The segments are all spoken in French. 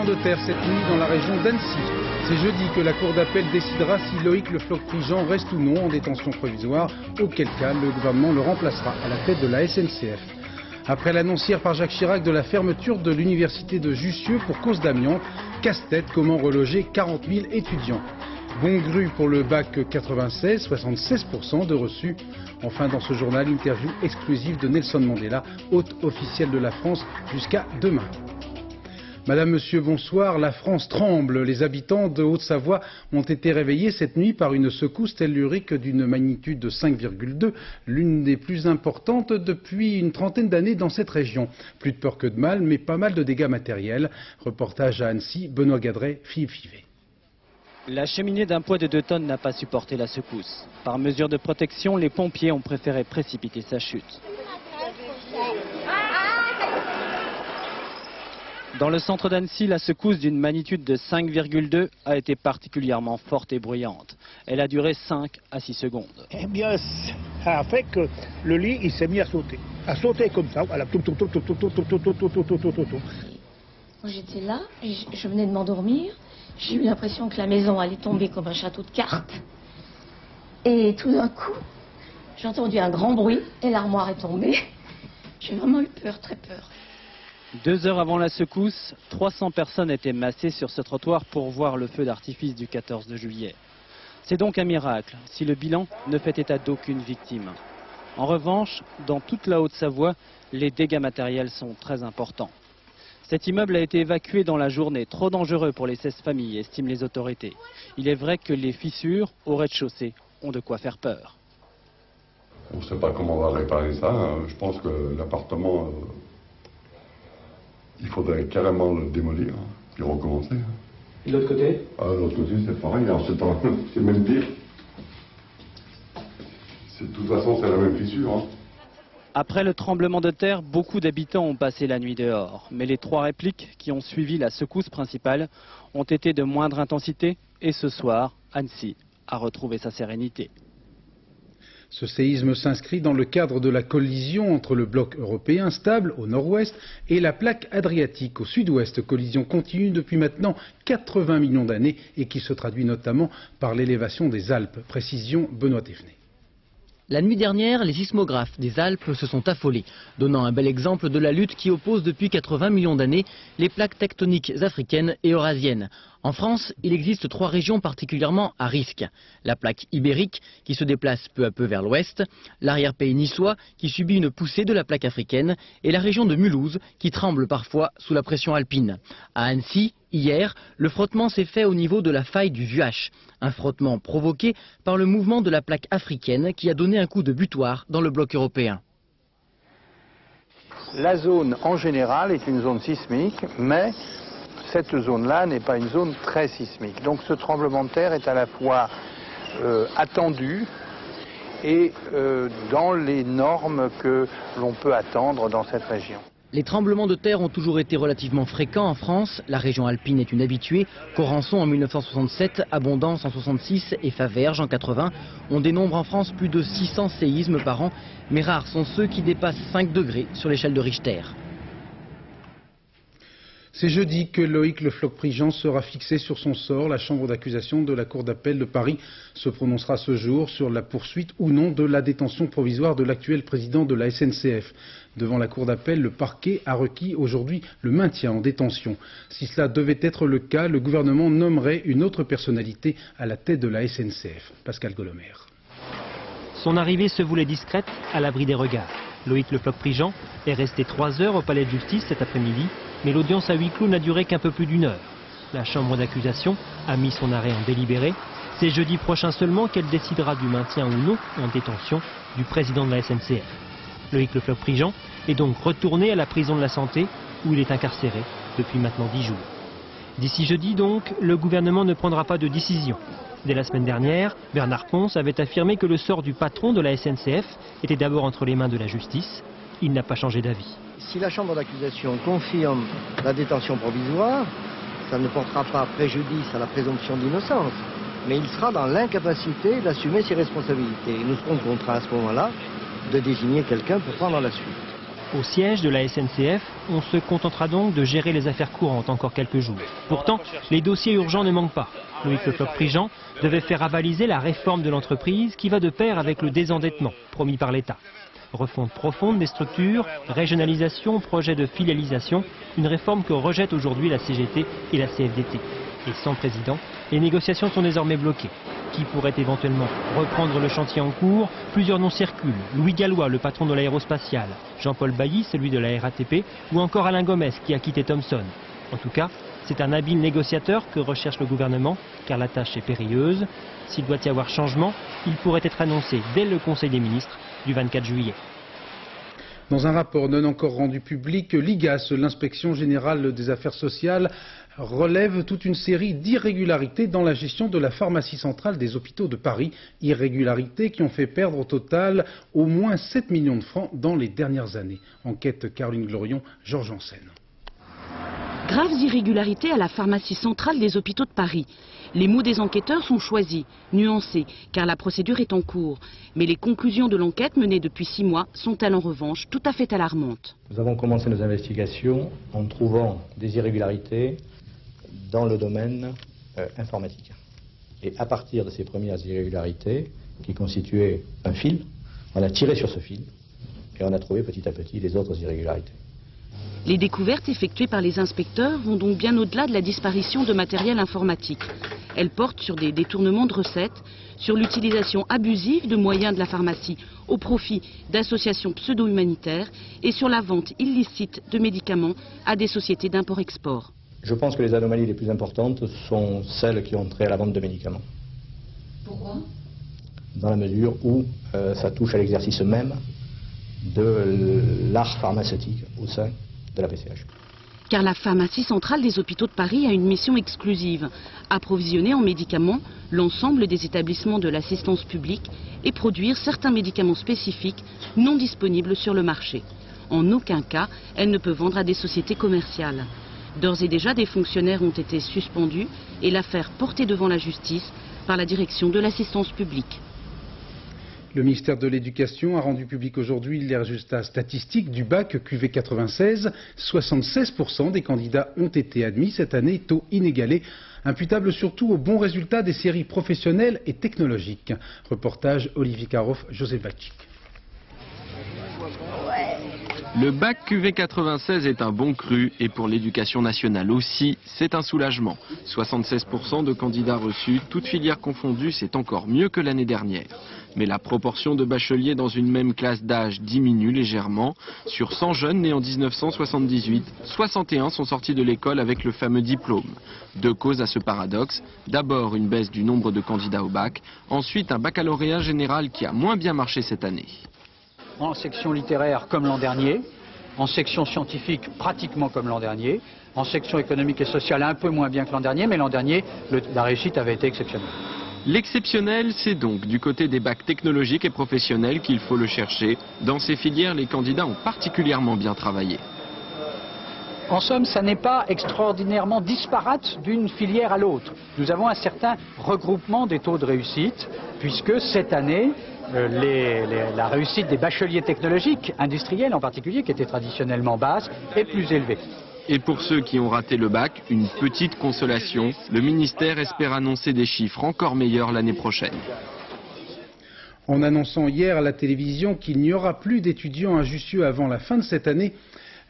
tremblement de terre cette nuit dans la région d'Annecy. C'est jeudi que la cour d'appel décidera si Loïc Le Floch-Prigent reste ou non en détention provisoire, auquel cas le gouvernement le remplacera à la tête de la SNCF. Après l'annonce hier par Jacques Chirac de la fermeture de l'université de Jussieu pour cause d'amiante, casse-tête, comment reloger 40 000 étudiants. Bon gru pour le bac 96, 76% de reçus. Enfin dans ce journal, interview exclusive de Nelson Mandela, hôte officiel de la France jusqu'à demain. Madame, Monsieur, bonsoir. La France tremble. Les habitants de Haute-Savoie ont été réveillés cette nuit par une secousse tellurique d'une magnitude de 5,2, l'une des plus importantes depuis une trentaine d'années dans cette région. Plus de peur que de mal, mais pas mal de dégâts matériels. Reportage à Annecy, Benoît Gadret, Philippe Fivet. La cheminée d'un poids de 2 tonnes n'a pas supporté la secousse. Par mesure de protection, les pompiers ont préféré précipiter sa chute. Dans le centre d'Annecy, la secousse d'une magnitude de 5,2 a été particulièrement forte et bruyante. Elle a duré 5 à 6 secondes. Eh bien, ça a fait que le lit, il s'est mis à sauter comme ça. Voilà. J'étais là, et je venais de m'endormir. J'ai eu l'impression que la maison allait tomber comme un château de cartes. Et tout d'un coup, j'ai entendu un grand bruit et l'armoire est tombée. J'ai vraiment eu peur, très peur. 2 heures avant la secousse, 300 personnes étaient massées sur ce trottoir pour voir le feu d'artifice du 14 juillet. C'est donc un miracle si le bilan ne fait état d'aucune victime. En revanche, dans toute la Haute-Savoie, les dégâts matériels sont très importants. Cet immeuble a été évacué dans la journée, trop dangereux pour les 16 familles, estiment les autorités. Il est vrai que les fissures au rez-de-chaussée ont de quoi faire peur. On ne sait pas comment on va réparer ça. Je pense que l'appartement, il faudrait carrément le démolir, puis recommencer. Et de l'autre côté? De l'autre côté, c'est pareil. C'est même pire. De toute façon, c'est la même fissure. Après le tremblement de terre, beaucoup d'habitants ont passé la nuit dehors. Mais les 3 répliques qui ont suivi la secousse principale ont été de moindre intensité. Et ce soir, Annecy a retrouvé sa sérénité. Ce séisme s'inscrit dans le cadre de la collision entre le bloc européen stable au nord-ouest et la plaque adriatique au sud-ouest. Collision continue depuis maintenant 80 millions d'années et qui se traduit notamment par l'élévation des Alpes. Précision Benoît Thévenet. La nuit dernière, les sismographes des Alpes se sont affolés, donnant un bel exemple de la lutte qui oppose depuis 80 millions d'années les plaques tectoniques africaines et eurasiennes. En France, il existe 3 régions particulièrement à risque. La plaque ibérique qui se déplace peu à peu vers l'ouest, l'arrière-pays niçois qui subit une poussée de la plaque africaine et la région de Mulhouse qui tremble parfois sous la pression alpine. À Annecy, hier, le frottement s'est fait au niveau de la faille du Vuache, un frottement provoqué par le mouvement de la plaque africaine qui a donné un coup de butoir dans le bloc européen. La zone en général est une zone sismique, mais cette zone-là n'est pas une zone très sismique. Donc ce tremblement de terre est à la fois attendu et dans les normes que l'on peut attendre dans cette région. Les tremblements de terre ont toujours été relativement fréquents en France. La région alpine est une habituée. Corançon en 1967, Abondance en 66 et Faverges en 80. On dénombre en France plus de 600 séismes par an, mais rares sont ceux qui dépassent 5 degrés sur l'échelle de Richter. C'est jeudi que Loïc Le Floch-Prigent sera fixé sur son sort. La chambre d'accusation de la Cour d'appel de Paris se prononcera ce jour sur la poursuite ou non de la détention provisoire de l'actuel président de la SNCF. Devant la Cour d'appel, le parquet a requis aujourd'hui le maintien en détention. Si cela devait être le cas, le gouvernement nommerait une autre personnalité à la tête de la SNCF. Pascal Golomer. Son arrivée se voulait discrète, à l'abri des regards. Loïc Le Floch-Prigent est resté 3 heures au palais de justice cet après-midi, mais l'audience à huis clos n'a duré qu'un peu plus d'1 heure. La chambre d'accusation a mis son arrêt en délibéré. C'est jeudi prochain seulement qu'elle décidera du maintien ou non en détention du président de la SNCF. Loïc Le Floch-Prigent est donc retourné à la prison de la Santé où il est incarcéré depuis maintenant 10 jours. D'ici jeudi donc, le gouvernement ne prendra pas de décision. Dès la semaine dernière, Bernard Pons avait affirmé que le sort du patron de la SNCF était d'abord entre les mains de la justice. Il n'a pas changé d'avis. Si la chambre d'accusation confirme la détention provisoire, ça ne portera pas préjudice à la présomption d'innocence, mais il sera dans l'incapacité d'assumer ses responsabilités. Et nous serons contraints à ce moment-là de désigner quelqu'un pour prendre la suite. Au siège de la SNCF, on se contentera donc de gérer les affaires courantes encore quelques jours. Pourtant, les dossiers urgents ne manquent pas. Loïc Le Floch-Prigent devait faire avaliser la réforme de l'entreprise qui va de pair avec le désendettement promis par l'État. Refonte profonde des structures, régionalisation, projet de filialisation, une réforme que rejettent aujourd'hui la CGT et la CFDT. Et sans président, les négociations sont désormais bloquées. Qui pourrait éventuellement reprendre le chantier en cours? Plusieurs noms circulent. Louis Gallois, le patron de l'aérospatiale, Jean-Paul Bailly, celui de la RATP, ou encore Alain Gomes, qui a quitté Thomson. En tout cas, c'est un habile négociateur que recherche le gouvernement, car la tâche est périlleuse. S'il doit y avoir changement, il pourrait être annoncé dès le Conseil des ministres du 24 juillet. Dans un rapport non encore rendu public, l'IGAS, l'inspection générale des affaires sociales, relève toute une série d'irrégularités dans la gestion de la pharmacie centrale des hôpitaux de Paris. Irrégularités qui ont fait perdre au total au moins 7 millions de francs dans les dernières années. Enquête Caroline Glorion, Georges Janssen. Graves irrégularités à la pharmacie centrale des hôpitaux de Paris. Les mots des enquêteurs sont choisis, nuancés, car la procédure est en cours. Mais les conclusions de l'enquête menée depuis 6 mois sont-elles en revanche tout à fait alarmantes. Nous avons commencé nos investigations en trouvant des irrégularités dans le domaine informatique. Et à partir de ces premières irrégularités, qui constituaient un fil, on a tiré sur ce fil et on a trouvé petit à petit les autres irrégularités. Les découvertes effectuées par les inspecteurs vont donc bien au-delà de la disparition de matériel informatique. Elles portent sur des détournements de recettes, sur l'utilisation abusive de moyens de la pharmacie au profit d'associations pseudo-humanitaires et sur la vente illicite de médicaments à des sociétés d'import-export. Je pense que les anomalies les plus importantes sont celles qui ont trait à la vente de médicaments. Pourquoi? Dans la mesure où ça touche à l'exercice même de l'art pharmaceutique au sein de la PCH. Car la pharmacie centrale des hôpitaux de Paris a une mission exclusive, approvisionner en médicaments l'ensemble des établissements de l'assistance publique et produire certains médicaments spécifiques non disponibles sur le marché. En aucun cas, elle ne peut vendre à des sociétés commerciales. D'ores et déjà, des fonctionnaires ont été suspendus et l'affaire portée devant la justice par la direction de l'assistance publique. Le ministère de l'Éducation a rendu public aujourd'hui les résultats statistiques du bac QV 96. 76% des candidats ont été admis cette année, taux inégalé, imputable surtout aux bons résultats des séries professionnelles et technologiques. Reportage Olivier Karoff, José Bachik. Le bac QV 96 est un bon cru et pour l'éducation nationale aussi, c'est un soulagement. 76% de candidats reçus, toutes filières confondues, c'est encore mieux que l'année dernière. Mais la proportion de bacheliers dans une même classe d'âge diminue légèrement. Sur 100 jeunes nés en 1978, 61 sont sortis de l'école avec le fameux diplôme. Deux causes à ce paradoxe. D'abord une baisse du nombre de candidats au bac, ensuite un baccalauréat général qui a moins bien marché cette année. En section littéraire comme l'an dernier, en section scientifique pratiquement comme l'an dernier, en section économique et sociale un peu moins bien que l'an dernier, mais l'an dernier, la réussite avait été exceptionnelle. L'exceptionnel, c'est donc du côté des bacs technologiques et professionnels qu'il faut le chercher. Dans ces filières, les candidats ont particulièrement bien travaillé. En somme, ça n'est pas extraordinairement disparate d'une filière à l'autre. Nous avons un certain regroupement des taux de réussite, puisque cette année, la réussite des bacheliers technologiques, industriels en particulier, qui étaient traditionnellement basse, est plus élevée. Et pour ceux qui ont raté le bac, une petite consolation. Le ministère espère annoncer des chiffres encore meilleurs l'année prochaine. En annonçant hier à la télévision qu'il n'y aura plus d'étudiants à Jussieu avant la fin de cette année,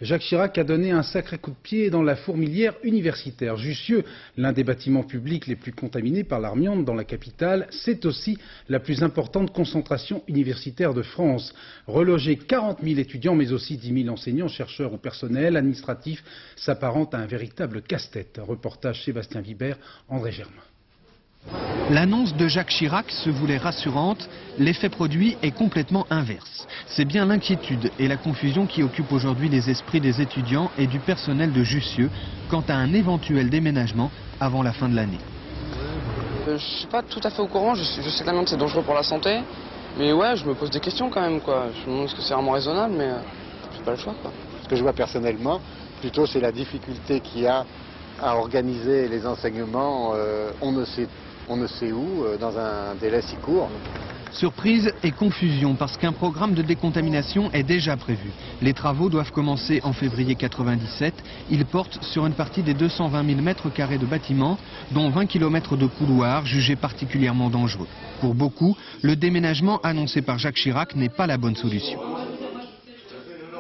Jacques Chirac a donné un sacré coup de pied dans la fourmilière universitaire. Jussieu, l'un des bâtiments publics les plus contaminés par l'amiante dans la capitale, c'est aussi la plus importante concentration universitaire de France. Reloger 40 000 étudiants, mais aussi 10 000 enseignants, chercheurs ou personnels administratifs, s'apparente à un véritable casse-tête. Reportage Sébastien Vibert, André Germain. L'annonce de Jacques Chirac se voulait rassurante, l'effet produit est complètement inverse. C'est bien l'inquiétude et la confusion qui occupent aujourd'hui les esprits des étudiants et du personnel de Jussieu quant à un éventuel déménagement avant la fin de l'année. Je ne suis pas tout à fait au courant, je sais que l'amiante c'est dangereux pour la santé, mais ouais, je me pose des questions quand même, quoi. Je me demande est-ce que c'est vraiment raisonnable, mais j'ai pas le choix, quoi. Ce que je vois personnellement, plutôt c'est la difficulté qu'il y a à organiser les enseignements, on ne sait où, dans un délai si court. Surprise et confusion parce qu'un programme de décontamination est déjà prévu. Les travaux doivent commencer en février 97. Ils portent sur une partie des 220 000 mètres carrés de bâtiments, dont 20 km de couloirs jugés particulièrement dangereux. Pour beaucoup, le déménagement annoncé par Jacques Chirac n'est pas la bonne solution.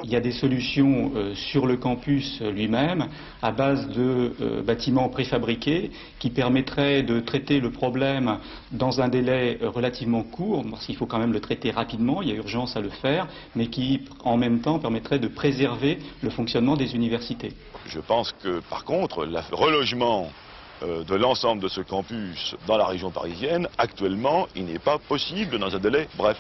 Il y a des solutions sur le campus lui-même à base de bâtiments préfabriqués qui permettraient de traiter le problème dans un délai relativement court, parce qu'il faut quand même le traiter rapidement, il y a urgence à le faire, mais qui en même temps permettrait de préserver le fonctionnement des universités. Je pense que par contre, le relogement de l'ensemble de ce campus dans la région parisienne, actuellement, il n'est pas possible dans un délai bref.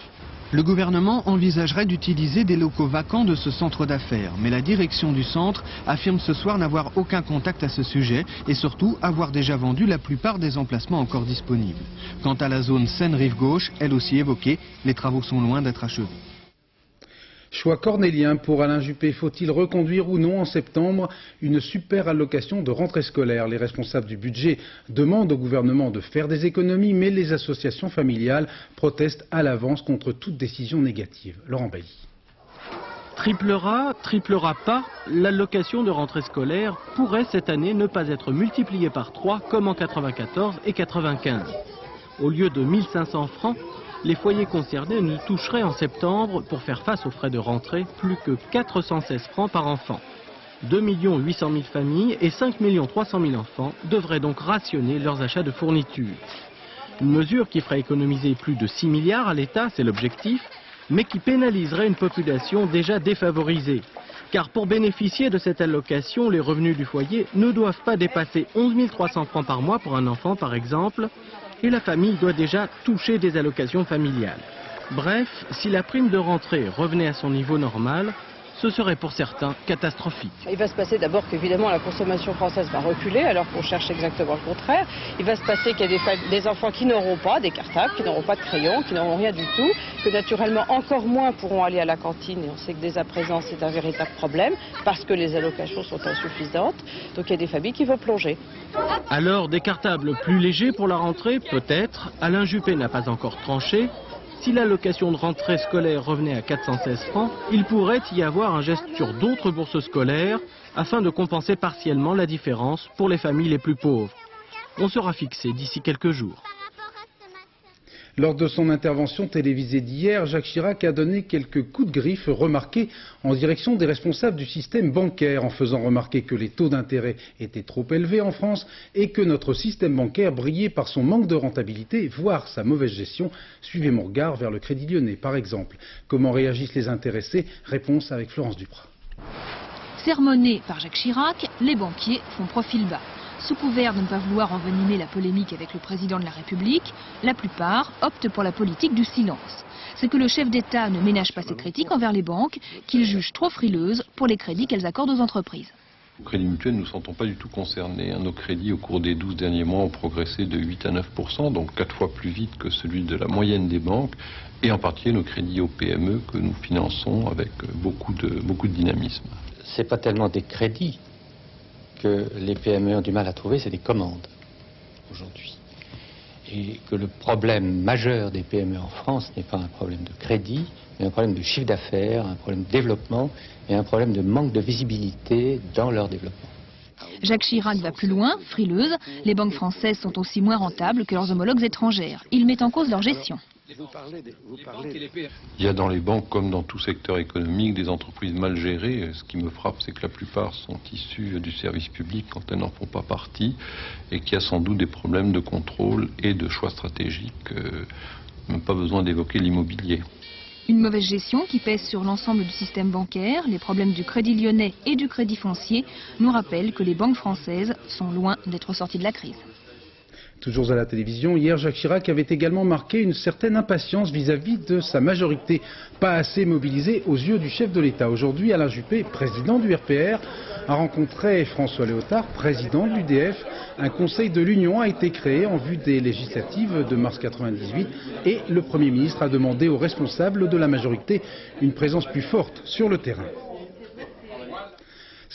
Le gouvernement envisagerait d'utiliser des locaux vacants de ce centre d'affaires, mais la direction du centre affirme ce soir n'avoir aucun contact à ce sujet et surtout avoir déjà vendu la plupart des emplacements encore disponibles. Quant à la zone Seine-Rive-Gauche, elle aussi évoquée, les travaux sont loin d'être achevés. Choix cornélien pour Alain Juppé. Faut-il reconduire ou non en septembre une super allocation de rentrée scolaire? Les responsables du budget demandent au gouvernement de faire des économies, mais les associations familiales protestent à l'avance contre toute décision négative. Laurent Bailly. Triplera pas, l'allocation de rentrée scolaire pourrait cette année ne pas être multipliée par 3 comme en 94 et 95. Au lieu de 1500 francs, les foyers concernés ne toucheraient en septembre, pour faire face aux frais de rentrée, plus que 416 francs par enfant. 2 800 000 familles et 5 300 000 enfants devraient donc rationner leurs achats de fournitures. Une mesure qui ferait économiser plus de 6 milliards à l'État, c'est l'objectif, mais qui pénaliserait une population déjà défavorisée. Car pour bénéficier de cette allocation, les revenus du foyer ne doivent pas dépasser 11 300 francs par mois pour un enfant par exemple, et la famille doit déjà toucher des allocations familiales. Bref, si la prime de rentrée revenait à son niveau normal, ce serait pour certains catastrophique. Il va se passer d'abord qu'évidemment la consommation française va reculer alors qu'on cherche exactement le contraire. Il va se passer qu'il y a des enfants qui n'auront pas des cartables, qui n'auront pas de crayons, qui n'auront rien du tout, que naturellement encore moins pourront aller à la cantine et on sait que dès à présent c'est un véritable problème parce que les allocations sont insuffisantes. Donc il y a des familles qui vont plonger. Alors des cartables plus légers pour la rentrée, peut-être. Alain Juppé n'a pas encore tranché. Si l'allocation de rentrée scolaire revenait à 416 francs, il pourrait y avoir un geste sur d'autres bourses scolaires afin de compenser partiellement la différence pour les familles les plus pauvres. On sera fixé d'ici quelques jours. Lors de son intervention télévisée d'hier, Jacques Chirac a donné quelques coups de griffe remarqués en direction des responsables du système bancaire, en faisant remarquer que les taux d'intérêt étaient trop élevés en France et que notre système bancaire brillait par son manque de rentabilité, voire sa mauvaise gestion. Suivez mon regard vers le Crédit Lyonnais, par exemple. Comment réagissent les intéressés? Réponse avec Florence Duprat. Sermonnés par Jacques Chirac, les banquiers font profil bas. Sous couvert de ne pas vouloir envenimer la polémique avec le président de la République, la plupart optent pour la politique du silence. C'est que le chef d'État ne ménage pas ses critiques envers les banques, qu'il juge trop frileuses pour les crédits qu'elles accordent aux entreprises. Au Crédit Mutuel, nous ne nous sentons pas du tout concernés. Nos crédits au cours des 12 derniers mois ont progressé de 8 à 9%, donc 4 fois plus vite que celui de la moyenne des banques, et en particulier nos crédits aux PME que nous finançons avec beaucoup de dynamisme. Ce n'est pas tellement des crédits que les PME ont du mal à trouver, c'est des commandes aujourd'hui. Et que le problème majeur des PME en France n'est pas un problème de crédit, mais un problème de chiffre d'affaires, un problème de développement et un problème de manque de visibilité dans leur développement. Jacques Chirac va plus loin, frileuse. Les banques françaises sont aussi moins rentables que leurs homologues étrangères. Il met en cause leur gestion. Il y a dans les banques, comme dans tout secteur économique, des entreprises mal gérées. Ce qui me frappe, c'est que la plupart sont issues du service public quand elles n'en font pas partie, et qu'il y a sans doute des problèmes de contrôle et de choix stratégiques. Même pas besoin d'évoquer l'immobilier. Une mauvaise gestion qui pèse sur l'ensemble du système bancaire. Les problèmes du Crédit Lyonnais et du Crédit Foncier nous rappellent que les banques françaises sont loin d'être sorties de la crise. Toujours à la télévision, hier, Jacques Chirac avait également marqué une certaine impatience vis-à-vis de sa majorité, pas assez mobilisée aux yeux du chef de l'État. Aujourd'hui, Alain Juppé, président du RPR, a rencontré François Léotard, président de l'UDF. Un conseil de l'Union a été créé en vue des législatives de mars 98 et le Premier ministre a demandé aux responsables de la majorité une présence plus forte sur le terrain.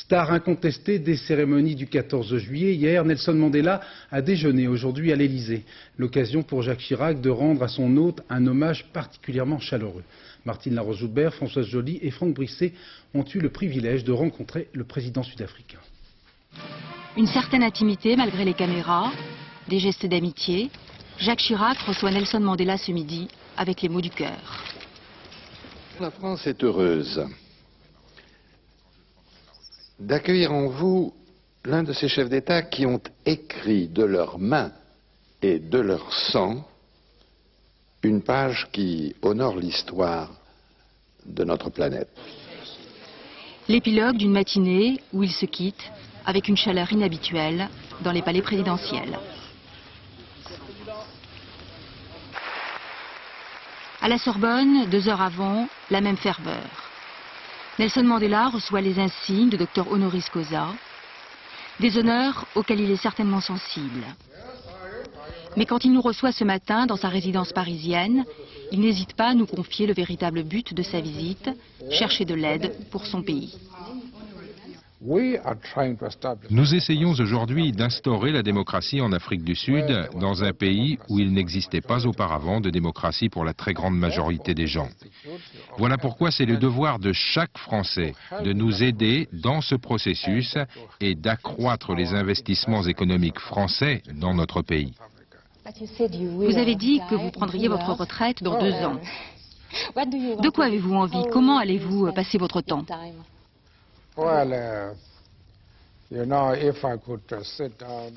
Star incontesté des cérémonies du 14 juillet, hier, Nelson Mandela a déjeuné aujourd'hui à l'Élysée. L'occasion pour Jacques Chirac de rendre à son hôte un hommage particulièrement chaleureux. Martine Laroche-Joubert, Françoise Joly et Franck Brisset ont eu le privilège de rencontrer le président sud-africain. Une certaine intimité malgré les caméras, des gestes d'amitié. Jacques Chirac reçoit Nelson Mandela ce midi avec les mots du cœur. La France est heureuse d'accueillir en vous l'un de ces chefs d'État qui ont écrit de leurs mains et de leur sang une page qui honore l'histoire de notre planète. L'épilogue d'une matinée où ils se quittent avec une chaleur inhabituelle dans les palais présidentiels. À la Sorbonne, 2 heures avant, la même ferveur. Nelson Mandela reçoit les insignes de Dr Honoris Causa, des honneurs auxquels il est certainement sensible. Mais quand il nous reçoit ce matin dans sa résidence parisienne, il n'hésite pas à nous confier le véritable but de sa visite, chercher de l'aide pour son pays. Nous essayons aujourd'hui d'instaurer la démocratie en Afrique du Sud, dans un pays où il n'existait pas auparavant de démocratie pour la très grande majorité des gens. Voilà pourquoi c'est le devoir de chaque Français de nous aider dans ce processus et d'accroître les investissements économiques français dans notre pays. Vous avez dit que vous prendriez votre retraite dans 2 ans. De quoi avez-vous envie? Comment allez-vous passer votre temps?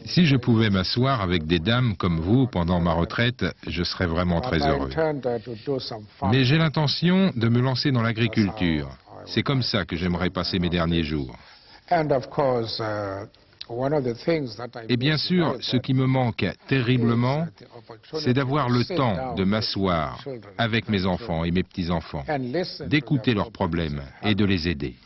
Si je pouvais m'asseoir avec des dames comme vous pendant ma retraite, je serais vraiment très heureux. Mais j'ai l'intention de me lancer dans l'agriculture. C'est comme ça que j'aimerais passer mes derniers jours. Et bien sûr, ce qui me manque terriblement, c'est d'avoir le temps de m'asseoir avec mes enfants et mes petits-enfants, d'écouter leurs problèmes et de les aider.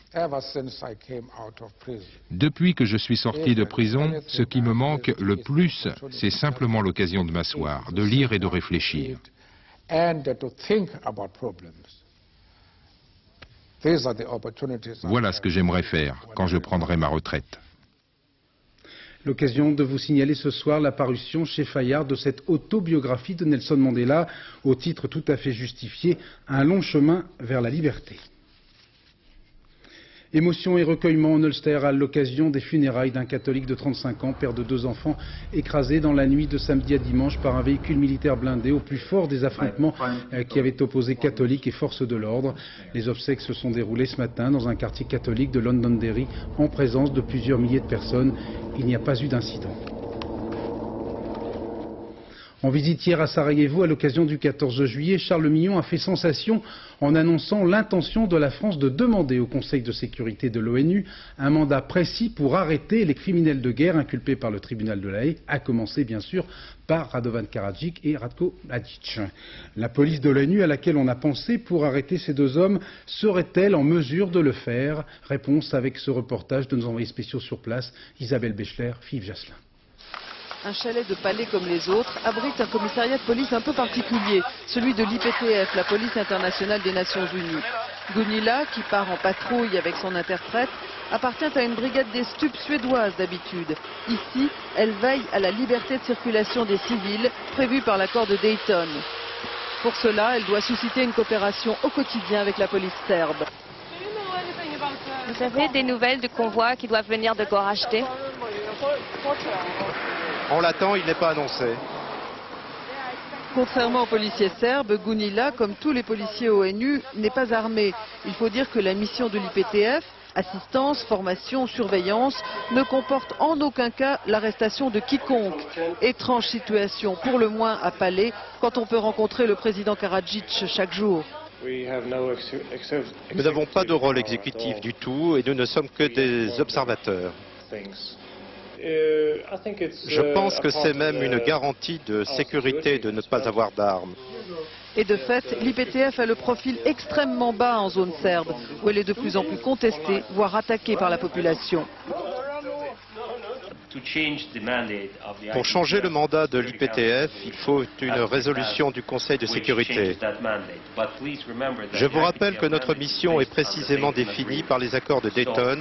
Depuis que je suis sorti de prison, ce qui me manque le plus, c'est simplement l'occasion de m'asseoir, de lire et de réfléchir. Voilà ce que j'aimerais faire quand je prendrai ma retraite. L'occasion de vous signaler ce soir la parution chez Fayard de cette autobiographie de Nelson Mandela, au titre tout à fait justifié, Un long chemin vers la liberté. Émotion et recueillement en Ulster à l'occasion des funérailles d'un catholique de 35 ans, père de 2 enfants, écrasé dans la nuit de samedi à dimanche par un véhicule militaire blindé au plus fort des affrontements qui avaient opposé catholiques et forces de l'ordre. Les obsèques se sont déroulées ce matin dans un quartier catholique de Londonderry en présence de plusieurs milliers de personnes. Il n'y a pas eu d'incident. En visite hier à Sarajevo à l'occasion du 14 juillet, Charles Mignon a fait sensation en annonçant l'intention de la France de demander au Conseil de sécurité de l'ONU un mandat précis pour arrêter les criminels de guerre inculpés par le tribunal de La Haye, à commencer bien sûr par Radovan Karadzic et Ratko Mladic. La police de l'ONU à laquelle on a pensé pour arrêter ces 2 hommes serait-elle en mesure de le faire? Réponse avec ce reportage de nos envoyés spéciaux sur place, Isabelle Béchler, Philippe Jasselin. Un chalet de palais comme les autres abrite un commissariat de police un peu particulier, celui de l'IPTF, la police internationale des Nations Unies. Gunilla, qui part en patrouille avec son interprète, appartient à une brigade des stupes suédoise d'habitude. Ici, elle veille à la liberté de circulation des civils prévue par l'accord de Dayton. Pour cela, elle doit susciter une coopération au quotidien avec la police serbe. Vous avez des nouvelles de convois qui doivent venir de Goražde? On l'attend, il n'est pas annoncé. Contrairement aux policiers serbes, Gunilla, comme tous les policiers ONU, n'est pas armé. Il faut dire que la mission de l'IPTF, assistance, formation, surveillance, ne comporte en aucun cas l'arrestation de quiconque. Étrange situation, pour le moins à Palais, quand on peut rencontrer le président Karadzic chaque jour. Nous n'avons pas de rôle exécutif du tout et nous ne sommes que des observateurs. Je pense que c'est même une garantie de sécurité de ne pas avoir d'armes. Et de fait, l'IPTF a le profil extrêmement bas en zone serbe, où elle est de plus en plus contestée, voire attaquée par la population. Pour changer le mandat de l'IPTF, il faut une résolution du Conseil de sécurité. Je vous rappelle que notre mission est précisément définie par les accords de Dayton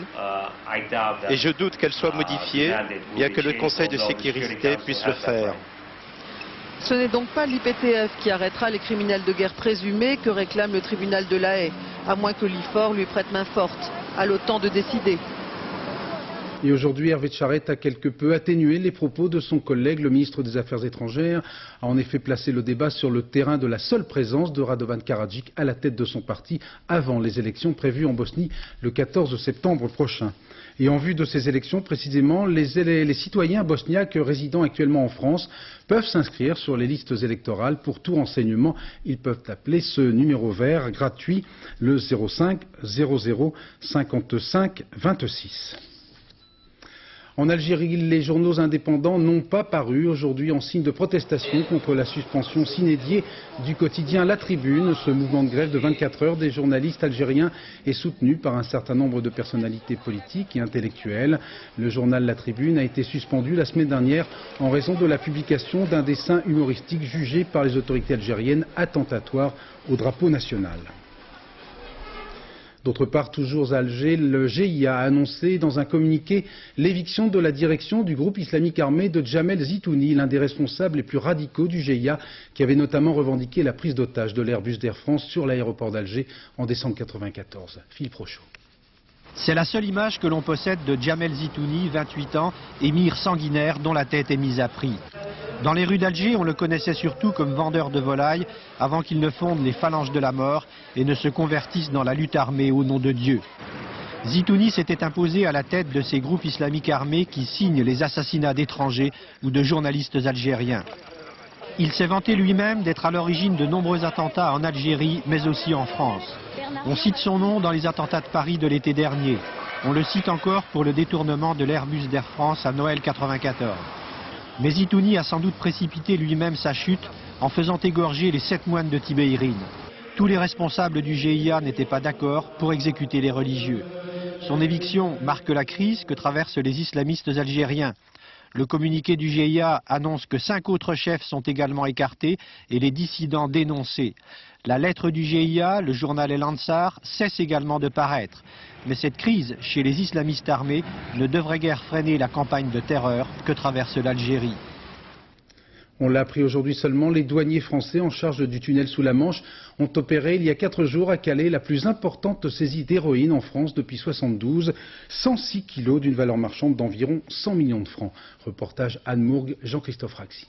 et je doute qu'elle soit modifiée, bien que le Conseil de sécurité puisse le faire. Ce n'est donc pas l'IPTF qui arrêtera les criminels de guerre présumés que réclame le tribunal de La Haye, à moins que l'IFOR lui prête main forte. À l'OTAN de décider. Et aujourd'hui, Hervé Charette a quelque peu atténué les propos de son collègue, le ministre des Affaires étrangères, a en effet placé le débat sur le terrain de la seule présence de Radovan Karadzic à la tête de son parti avant les élections prévues en Bosnie le 14 septembre prochain. Et en vue de ces élections, précisément, les citoyens bosniaques résidant actuellement en France peuvent s'inscrire sur les listes électorales. Pour tout renseignement, ils peuvent appeler ce numéro vert gratuit, le 05 00 55 26. En Algérie, les journaux indépendants n'ont pas paru aujourd'hui en signe de protestation contre la suspension sine die du quotidien La Tribune. Ce mouvement de grève de 24 heures des journalistes algériens est soutenu par un certain nombre de personnalités politiques et intellectuelles. Le journal La Tribune a été suspendu la semaine dernière en raison de la publication d'un dessin humoristique jugé par les autorités algériennes attentatoire au drapeau national. D'autre part, toujours à Alger, le GIA a annoncé dans un communiqué l'éviction de la direction du groupe islamique armé de Djamel Zitouni, l'un des responsables les plus radicaux du GIA, qui avait notamment revendiqué la prise d'otage de l'Airbus d'Air France sur l'aéroport d'Alger en décembre 1994. Philippe Rochaud. C'est la seule image que l'on possède de Djamel Zitouni, 28 ans, émir sanguinaire dont la tête est mise à prix. Dans les rues d'Alger, on le connaissait surtout comme vendeur de volailles avant qu'il ne fonde les phalanges de la mort et ne se convertisse dans la lutte armée au nom de Dieu. Zitouni s'était imposé à la tête de ces groupes islamiques armés qui signent les assassinats d'étrangers ou de journalistes algériens. Il s'est vanté lui-même d'être à l'origine de nombreux attentats en Algérie, mais aussi en France. On cite son nom dans les attentats de Paris de l'été dernier. On le cite encore pour le détournement de l'Airbus d'Air France à Noël 1994. Mais Zitouni a sans doute précipité lui-même sa chute en faisant égorger les 7 moines de Tibérine. Tous les responsables du GIA n'étaient pas d'accord pour exécuter les religieux. Son éviction marque la crise que traversent les islamistes algériens. Le communiqué du GIA annonce que 5 autres chefs sont également écartés et les dissidents dénoncés. La lettre du GIA, le journal El Ansar, cesse également de paraître. Mais cette crise chez les islamistes armés ne devrait guère freiner la campagne de terreur que traverse l'Algérie. On l'a appris aujourd'hui seulement, les douaniers français en charge du tunnel sous la Manche ont opéré il y a 4 jours à Calais la plus importante saisie d'héroïne en France depuis 1972, 106 kilos d'une valeur marchande d'environ 100 millions de francs. Reportage Anne Mourgue, Jean-Christophe Raxi.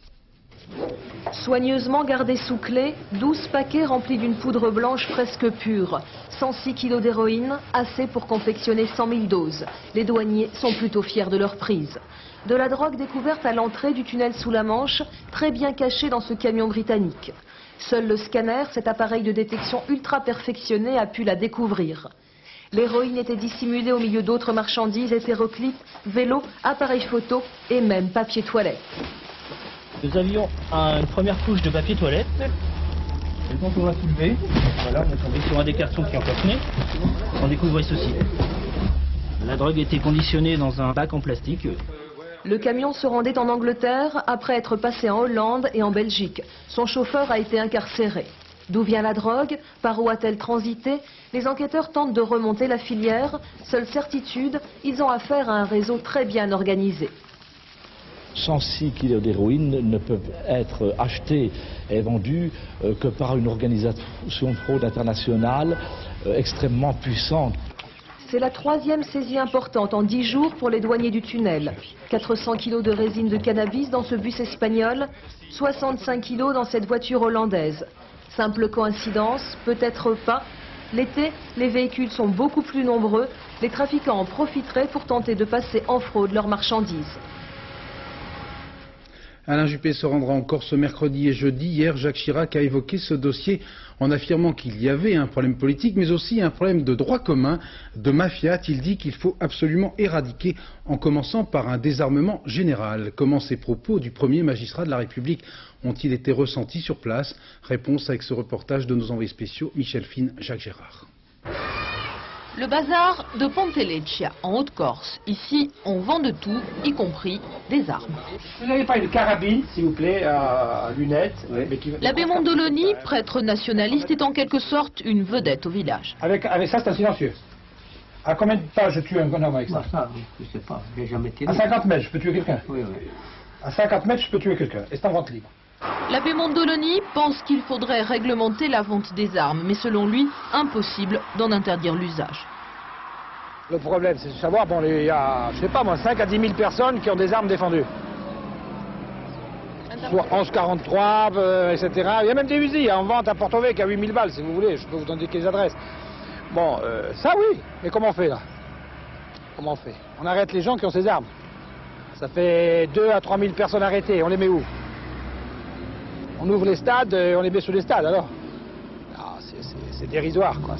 Soigneusement gardés sous clé, 12 paquets remplis d'une poudre blanche presque pure. 106 kilos d'héroïne, assez pour confectionner 100 000 doses. Les douaniers sont plutôt fiers de leur prise. De la drogue découverte à l'entrée du tunnel sous la Manche, très bien cachée dans ce camion britannique. Seul le scanner, cet appareil de détection ultra perfectionné, a pu la découvrir. L'héroïne était dissimulée au milieu d'autres marchandises, hétéroclites, vélos, appareils photo et même papier toilette. Nous avions une première couche de papier toilette. Et quand on va soulever, voilà, on est tombé sur un des cartons qui est encapsulé. On découvrait ceci. La drogue était conditionnée dans un bac en plastique. Le camion se rendait en Angleterre après être passé en Hollande et en Belgique. Son chauffeur a été incarcéré. D'où vient la drogue? Par où a-t-elle transité? Les enquêteurs tentent de remonter la filière. Seule certitude, ils ont affaire à un réseau très bien organisé. 106 kilos d'héroïne ne peuvent être achetés et vendus que par une organisation de fraude internationale extrêmement puissante. C'est la 3e saisie importante en 10 jours pour les douaniers du tunnel. 400 kilos de résine de cannabis dans ce bus espagnol, 65 kilos dans cette voiture hollandaise. Simple coïncidence, peut-être pas. L'été, les véhicules sont beaucoup plus nombreux. Les trafiquants en profiteraient pour tenter de passer en fraude leurs marchandises. Alain Juppé se rendra encore ce mercredi et jeudi. Hier, Jacques Chirac a évoqué ce dossier en affirmant qu'il y avait un problème politique, mais aussi un problème de droit commun, de mafia. A-t-il dit qu'il faut absolument éradiquer, en commençant par un désarmement général. Comment ces propos du premier magistrat de la République ont-ils été ressentis sur place? Réponse avec ce reportage de nos envoyés spéciaux, Michel Fine, Jacques Gérard. Le bazar de Ponteleccia, en Haute-Corse. Ici, on vend de tout, y compris des armes. Vous n'avez pas une carabine, s'il vous plaît, à lunettes L'abbé Mondoloni, prêtre nationaliste, est en quelque sorte une vedette au village. Avec ça, c'est un silencieux. À combien de pas je tue un homme avec ça? Ça, je sais pas, j'ai jamais tiré. À 50 mètres, je peux tuer quelqu'un? Oui, oui. À 50 mètres, je peux tuer quelqu'un. Et c'est en vente libre. L'abbé Mondoloni pense qu'il faudrait réglementer la vente des armes, mais selon lui, impossible d'en interdire l'usage. Le problème, c'est de savoir, bon, il y a, je sais pas moi, 5 à 10 000 personnes qui ont des armes défendues. Soit 11,43, etc. Il y a même des fusils en vente à Porto-Vecchio à 8 000 balles, si vous voulez. Je peux vous indiquer les adresses. Bon, ça oui, mais comment on fait là? Comment on fait? On arrête les gens qui ont ces armes. Ça fait 2 à 3 000 personnes arrêtées, on les met où? On ouvre les stades, on les met sous les stades, alors? C'est dérisoire, quoi.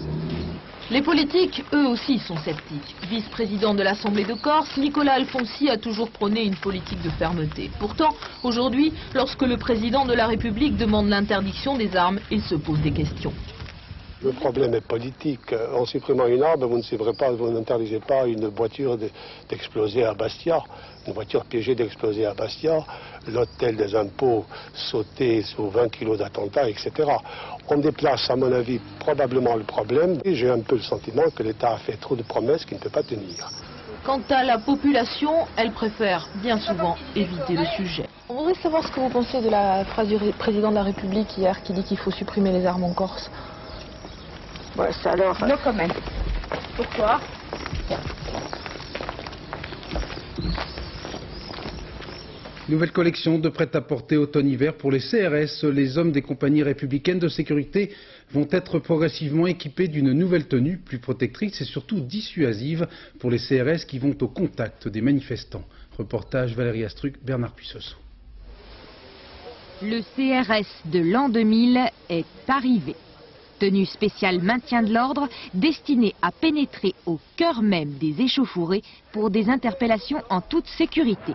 Les politiques, eux aussi, sont sceptiques. Vice-président de l'Assemblée de Corse, Nicolas Alfonsi a toujours prôné une politique de fermeté. Pourtant, aujourd'hui, lorsque le président de la République demande l'interdiction des armes, il se pose des questions. Le problème est politique. En supprimant une arme, vous n'interdisez pas une voiture d'exploser à Bastia, une voiture piégée d'exploser à Bastia, l'hôtel des impôts sauté sous 20 kilos d'attentats, etc. On déplace, à mon avis, probablement le problème. Et j'ai un peu le sentiment que l'État a fait trop de promesses qu'il ne peut pas tenir. Quant à la population, elle préfère bien souvent éviter le sujet. On voudrait savoir ce que vous pensez de la phrase du président de la République hier qui dit qu'il faut supprimer les armes en Corse. Ouais, ça alors... No comment. Pourquoi? Nouvelle collection de prêt-à-porter automne-hiver pour les CRS. Les hommes des compagnies républicaines de sécurité vont être progressivement équipés d'une nouvelle tenue plus protectrice et surtout dissuasive pour les CRS qui vont au contact des manifestants. Reportage Valérie Astruc, Bernard Puissosso. Le CRS de l'an 2000 est arrivé. Tenue spéciale maintien de l'ordre, destinée à pénétrer au cœur même des échauffourées pour des interpellations en toute sécurité.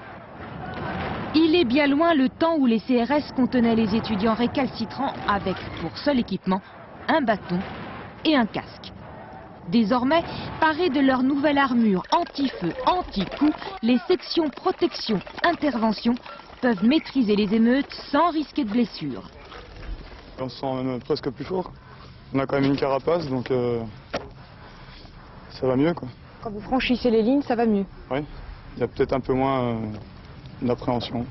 Il est bien loin le temps où les CRS contenaient les étudiants récalcitrants avec, pour seul équipement, un bâton et un casque. Désormais, parés de leur nouvelle armure anti-feu, anti-coup, les sections protection-intervention peuvent maîtriser les émeutes sans risquer de blessures. On se sent même presque plus fort. On a quand même une carapace, donc ça va mieux, quoi. Quand vous franchissez les lignes, ça va mieux? Oui, il y a peut-être un peu moins d'appréhension.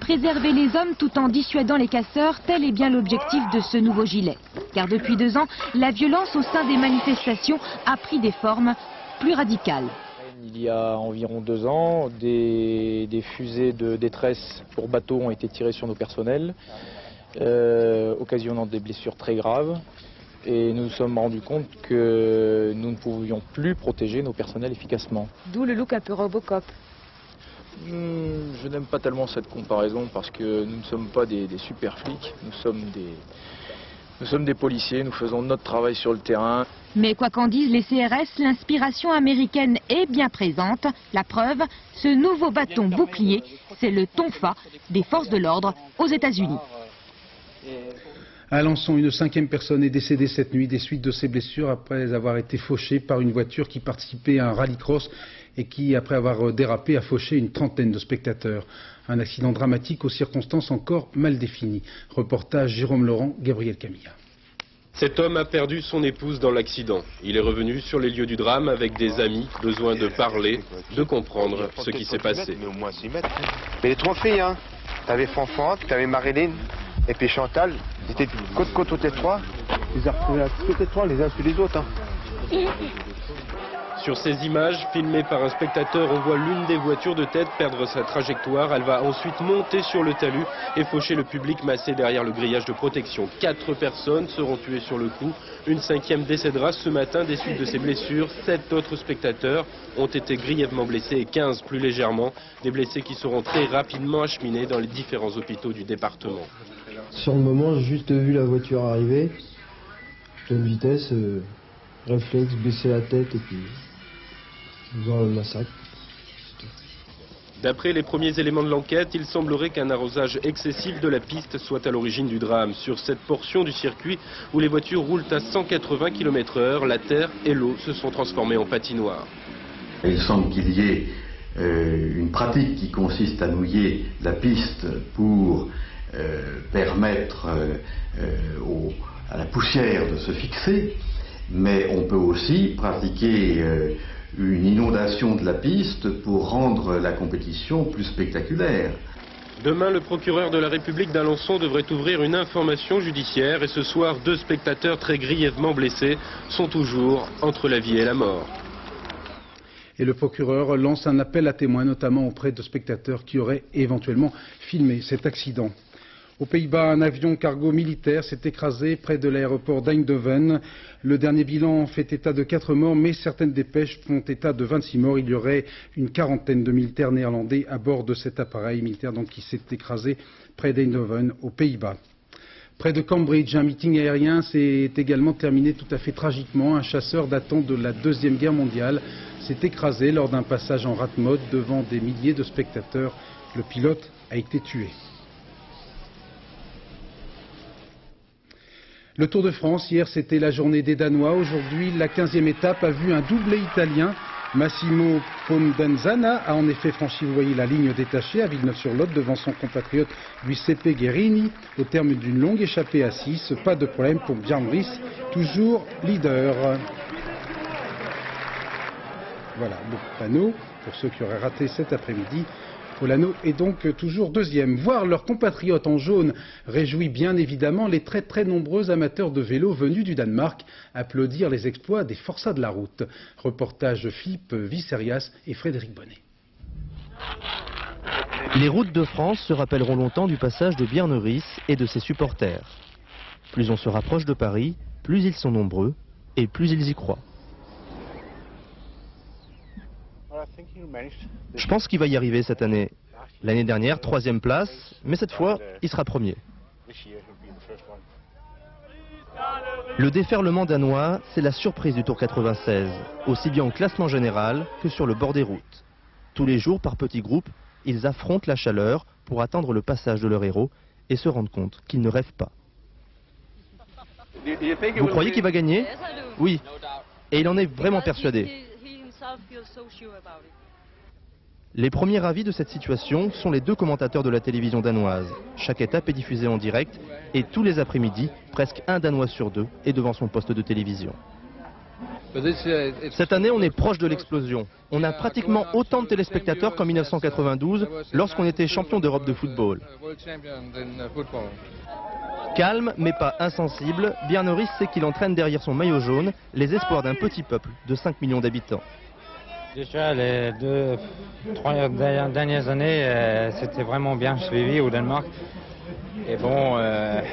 Préserver les hommes tout en dissuadant les casseurs, tel est bien l'objectif de ce nouveau gilet. Car depuis 2 ans, la violence au sein des manifestations a pris des formes plus radicales. Il y a environ 2 ans, des fusées de détresse pour bateaux ont été tirées sur nos personnels, occasionnant des blessures très graves. Et nous nous sommes rendus compte que nous ne pouvions plus protéger nos personnels efficacement. D'où le look un peu Robocop. Je n'aime pas tellement cette comparaison parce que nous ne sommes pas des super flics, nous sommes des policiers, nous faisons notre travail sur le terrain. Mais quoi qu'en disent les CRS, l'inspiration américaine est bien présente. La preuve, ce nouveau bâton bouclier, c'est le tonfa des forces de l'ordre aux États-Unis. À Alençon, une 5e personne est décédée cette nuit des suites de ses blessures après avoir été fauchée par une voiture qui participait à un rallycross et qui, après avoir dérapé, a fauché une trentaine de spectateurs. Un accident dramatique aux circonstances encore mal définies. Reportage Jérôme Laurent, Gabriel Camilla. Cet homme a perdu son épouse dans l'accident. Il est revenu sur les lieux du drame avec des amis, besoin de parler, de comprendre ce qui s'est passé. Mais les 3 filles, hein. T'avais Fanfan, t'avais Marilyn, et puis Chantal, ils étaient côte à côte toutes les 3. Ils ont retrouvés toutes les 3, les uns sur les autres. Hein. Sur ces images, filmées par un spectateur, on voit l'une des voitures de tête perdre sa trajectoire. Elle va ensuite monter sur le talus et faucher le public massé derrière le grillage de protection. 4 personnes seront tuées sur le coup. Une 5e décédera ce matin des suites de ses blessures. 7 autres spectateurs ont été grièvement blessés et 15 plus légèrement. Des blessés qui seront très rapidement acheminés dans les différents hôpitaux du département. Sur le moment, j'ai juste vu la voiture arriver. Pleine vitesse, réflexe, baisser la tête et puis... voir le massacre. D'après les premiers éléments de l'enquête, il semblerait qu'un arrosage excessif de la piste soit à l'origine du drame. Sur cette portion du circuit où les voitures roulent à 180 km/h, la terre et l'eau se sont transformées en patinoire. Il semble qu'il y ait une pratique qui consiste à nouiller la piste pour permettre à la poussière de se fixer, mais on peut aussi pratiquer une inondation de la piste pour rendre la compétition plus spectaculaire. Demain, le procureur de la République d'Alençon devrait ouvrir une information judiciaire et ce soir, 2 spectateurs très grièvement blessés sont toujours entre la vie et la mort. Et le procureur lance un appel à témoins, notamment auprès de spectateurs qui auraient éventuellement filmé cet accident. Aux Pays-Bas, un avion cargo militaire s'est écrasé près de l'aéroport d'Eindhoven. Le dernier bilan fait état de 4 morts, mais certaines dépêches font état de 26 morts. Il y aurait une quarantaine de militaires néerlandais à bord de cet appareil militaire qui s'est écrasé près d'Eindhoven, aux Pays-Bas. Près de Cambridge, un meeting aérien s'est également terminé tout à fait tragiquement. Un chasseur datant de la Deuxième Guerre mondiale s'est écrasé lors d'un passage en rate mode devant des milliers de spectateurs. Le pilote a été tué. Le Tour de France, hier c'était la journée des Danois. Aujourd'hui, la 15e étape a vu un doublé italien. Massimo Pondenzana a en effet franchi, vous voyez, la ligne détachée à Villeneuve-sur-Lot devant son compatriote Giuseppe Guerini au terme d'une longue échappée à 6. Pas de problème pour Björn Riis, toujours leader. Voilà le panneau pour ceux qui auraient raté cet après-midi. Polano est donc toujours deuxième. Voir leurs compatriotes en jaune réjouit bien évidemment les très nombreux amateurs de vélo venus du Danemark applaudir les exploits des forçats de la route. Reportage Philippe Visserias et Frédéric Bonnet. Les routes de France se rappelleront longtemps du passage de Björn Riis et de ses supporters. Plus on se rapproche de Paris, plus ils sont nombreux et plus ils y croient. Je pense qu'il va y arriver cette année. L'année dernière, 3e place, mais cette fois, il sera premier. Le déferlement danois, c'est la surprise du Tour 96, aussi bien au classement général que sur le bord des routes. Tous les jours, par petits groupes, ils affrontent la chaleur pour attendre le passage de leur héros et se rendre compte qu'ils ne rêvent pas. Vous croyez qu'il va gagner? Oui, et il en est vraiment persuadé. Les premiers avis de cette situation sont les 2 commentateurs de la télévision danoise. Chaque étape est diffusée en direct et tous les après-midi, presque un Danois sur 2 est devant son poste de télévision. Cette année, on est proche de l'explosion. On a pratiquement autant de téléspectateurs qu'en 1992, lorsqu'on était champion d'Europe de football. Calme, mais pas insensible, Björn Riis sait qu'il entraîne derrière son maillot jaune les espoirs d'un petit peuple de 5 millions d'habitants. Déjà, les 2-3 dernières années, c'était vraiment bien suivi au Danemark. Et bon,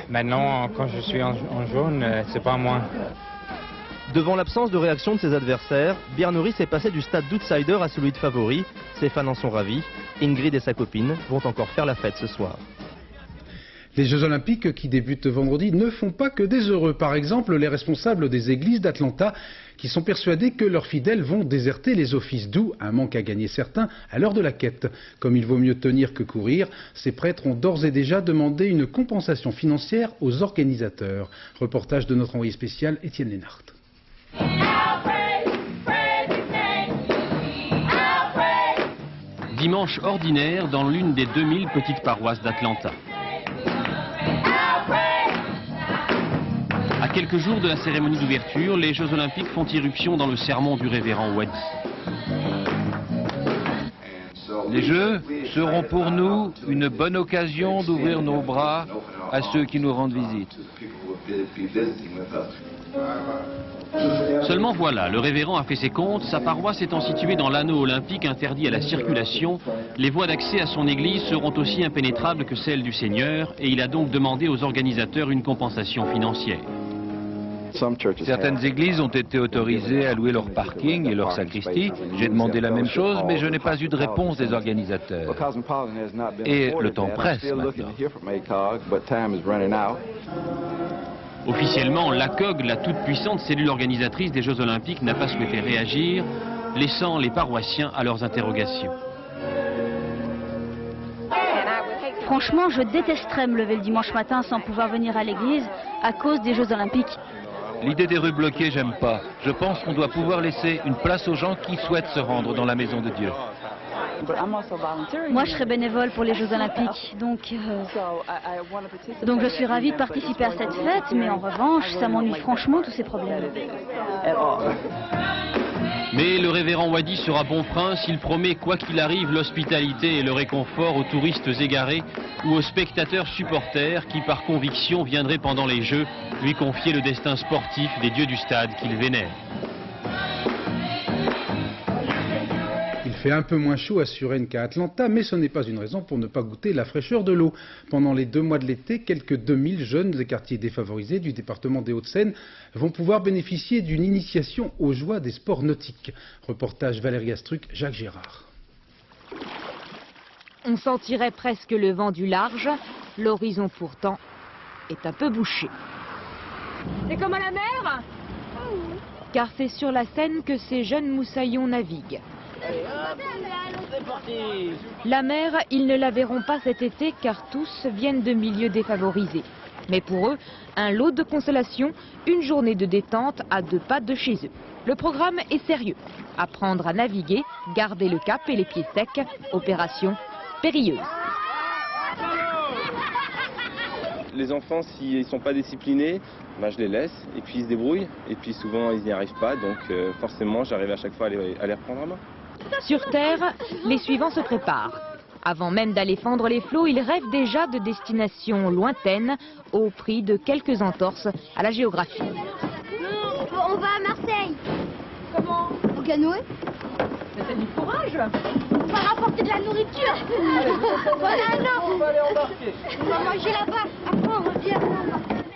maintenant, quand je suis en jaune, c'est pas moins. Devant l'absence de réaction de ses adversaires, Björn Riis est passé du stade d'outsider à celui de favori. Ses fans en sont ravis. Ingrid et sa copine vont encore faire la fête ce soir. Les Jeux Olympiques qui débutent vendredi ne font pas que des heureux. Par exemple, les responsables des églises d'Atlanta qui sont persuadés que leurs fidèles vont déserter les offices, d'où un manque à gagner certain à l'heure de la quête. Comme il vaut mieux tenir que courir, ces prêtres ont d'ores et déjà demandé une compensation financière aux organisateurs. Reportage de notre envoyé spécial Étienne Lénart. Dimanche ordinaire dans l'une des 2000 petites paroisses d'Atlanta. À quelques jours de la cérémonie d'ouverture, les Jeux Olympiques font irruption dans le sermon du révérend Wadi. Les Jeux seront pour nous une bonne occasion d'ouvrir nos bras à ceux qui nous rendent visite. Seulement voilà, le révérend a fait ses comptes, sa paroisse étant située dans l'anneau olympique interdit à la circulation, les voies d'accès à son église seront aussi impénétrables que celles du Seigneur et il a donc demandé aux organisateurs une compensation financière. Certaines églises ont été autorisées à louer leur parking et leur sacristie. J'ai demandé la même chose, mais je n'ai pas eu de réponse des organisateurs. Et le temps presse maintenant. Officiellement, l'ACOG, la toute-puissante cellule organisatrice des Jeux Olympiques, n'a pas souhaité réagir, laissant les paroissiens à leurs interrogations. Franchement, je détesterais me lever le dimanche matin sans pouvoir venir à l'église à cause des Jeux Olympiques. L'idée des rues bloquées, j'aime pas. Je pense qu'on doit pouvoir laisser une place aux gens qui souhaitent se rendre dans la maison de Dieu. Moi, je serai bénévole pour les Jeux Olympiques, donc je suis ravie de participer à cette fête, mais en revanche, ça m'ennuie franchement tous ces problèmes. Mais le révérend Wadi sera bon prince, il promet quoi qu'il arrive l'hospitalité et le réconfort aux touristes égarés ou aux spectateurs supporters qui par conviction viendraient pendant les Jeux lui confier le destin sportif des dieux du stade qu'il vénère. Il fait un peu moins chaud à Suresnes qu'à Atlanta, mais ce n'est pas une raison pour ne pas goûter la fraîcheur de l'eau. Pendant les 2 mois de l'été, quelques 2000 jeunes des quartiers défavorisés du département des Hauts-de-Seine vont pouvoir bénéficier d'une initiation aux joies des sports nautiques. Reportage Valérie Astruc, Jacques Gérard. On sentirait presque le vent du large, l'horizon pourtant est un peu bouché. C'est comme à la mer? Car c'est sur la Seine que ces jeunes moussaillons naviguent. C'est parti. La mer, ils ne la verront pas cet été car tous viennent de milieux défavorisés. Mais pour eux, un lot de consolation, une journée de détente à 2 pas de chez eux. Le programme est sérieux. Apprendre à naviguer, garder le cap et les pieds secs, opération périlleuse. Les enfants, s'ils ne sont pas disciplinés, je les laisse et puis ils se débrouillent. Et puis souvent, ils n'y arrivent pas, donc forcément, j'arrive à chaque fois à les reprendre en main. Sur Terre, les suivants se préparent. Avant même d'aller fendre les flots, ils rêvent déjà de destinations lointaines au prix de quelques entorses à la géographie. On va à Marseille. Comment? Au canoë. C'est du courage. On va rapporter de la nourriture. On va aller embarquer. On va manger là-bas. Après, on revient.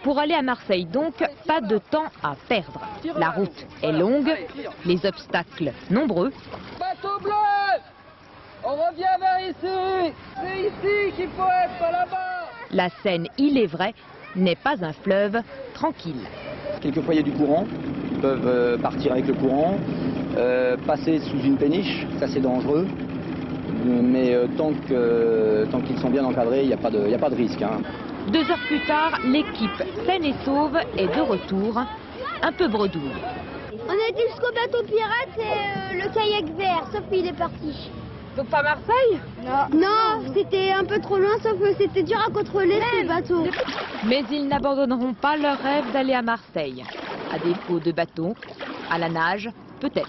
Pour aller à Marseille donc, pas de temps à perdre. La route est longue, les obstacles nombreux. Bateau bleu! On revient vers ici! C'est ici qu'il faut être, pas là-bas! La Seine, il est vrai, n'est pas un fleuve tranquille. Quelquefois il y a du courant, ils peuvent partir avec le courant, passer sous une péniche, ça c'est dangereux. Mais tant qu'ils sont bien encadrés, il n'y a pas de risque. 2 heures plus tard, l'équipe saine et sauve est de retour, un peu bredouille. On a été jusqu'au bateau pirate et le kayak vert, sauf qu'il est parti. Donc pas Marseille? Non, c'était un peu trop loin, sauf que c'était dur à contrôler ce bateau. Mais ils n'abandonneront pas leur rêve d'aller à Marseille. À défaut de bateau, à la nage, peut-être.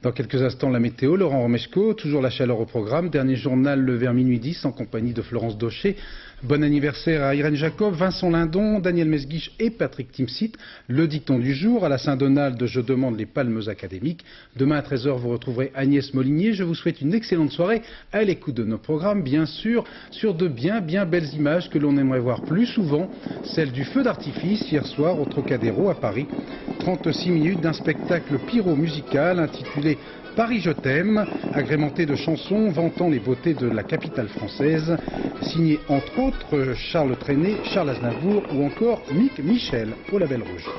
Dans quelques instants, la météo, Laurent Romeshko, toujours la chaleur au programme. Dernier journal vers minuit 10 en compagnie de Florence Daucher. Bon anniversaire à Irène Jacob, Vincent Lindon, Daniel Mesguich et Patrick Timsit. Le dicton du jour, à la Saint-Donald, je demande les palmes académiques. Demain à 13h, vous retrouverez Agnès Molinier. Je vous souhaite une excellente soirée à l'écoute de nos programmes, bien sûr, sur de bien belles images que l'on aimerait voir plus souvent. Celle du feu d'artifice hier soir au Trocadéro à Paris. 36 minutes d'un spectacle pyro-musical intitulé Paris je t'aime, agrémenté de chansons vantant les beautés de la capitale française, signé entre autres Charles Trenet, Charles Aznavour ou encore Mick Michel au Label Rouge.